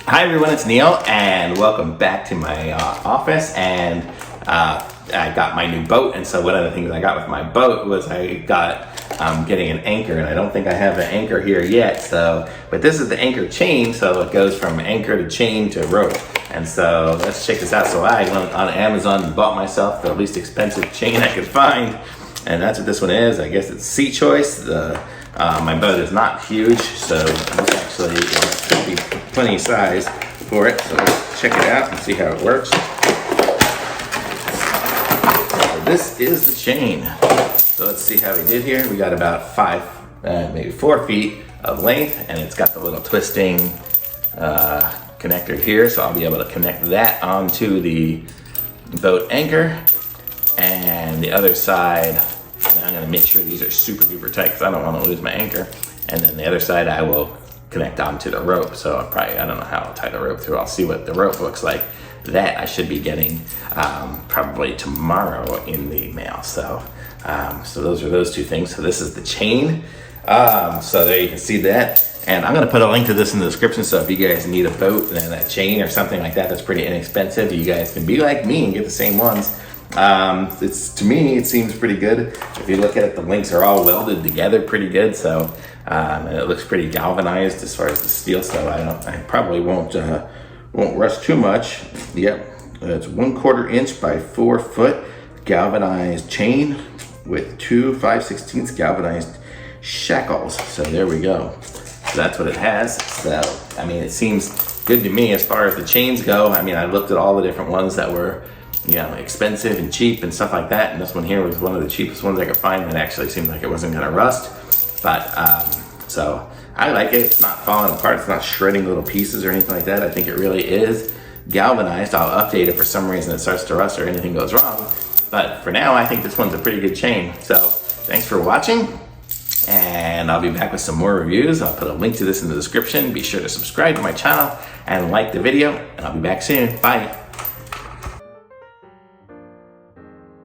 Hi everyone, it's Neil and welcome back to my office. And I got my new boat, and so one of the things I got with my boat was I got getting an anchor, and I don't think I have an anchor here yet. But this is the anchor chain, so it goes from anchor to chain to rope. And so let's check this out. So I went on Amazon and bought myself the least expensive chain I could find, and that's what this one is. I guess it's SEACHOICE. My boat is not huge, so this actually should be plenty size for it. So let's check it out and see how it works. So this is the chain. So let's see how we did here. We got about maybe 4 feet of length, and it's got the little twisting connector here. So I'll be able to connect that onto the boat anchor. And the other side, I'm going to make sure these are super duper tight because I don't want to lose my anchor. And then the other side I will connect onto the rope. So I don't know how I'll tie the rope through. I'll see what the rope looks like. That I should be getting probably tomorrow in the mail. So those are those two things. So this is the chain. So there you can see that. And I'm going to put a link to this in the description. So if you guys need a boat and a chain or something like that that's pretty inexpensive, you guys can be like me and get the same ones. To me, it seems pretty good. If you look at it, the links are all welded together pretty good. So, and it looks pretty galvanized as far as the steel. So I probably won't rust too much. Yep, it's 1/4 inch by 4 foot galvanized chain with 2 5/16 galvanized shackles. So there we go. So that's what it has. So I mean, it seems good to me as far as the chains go. I mean, I looked at all the different ones that were, expensive and cheap and stuff like that. And this one here was one of the cheapest ones I could find that actually seemed like it wasn't gonna rust. But, so I like it. It's not falling apart. It's not shredding little pieces or anything like that. I think it really is galvanized. I'll update it for some reason it starts to rust or anything goes wrong. But for now, I think this one's a pretty good chain. So thanks for watching. And I'll be back with some more reviews. I'll put a link to this in the description. Be sure to subscribe to my channel and like the video. And I'll be back soon. Bye.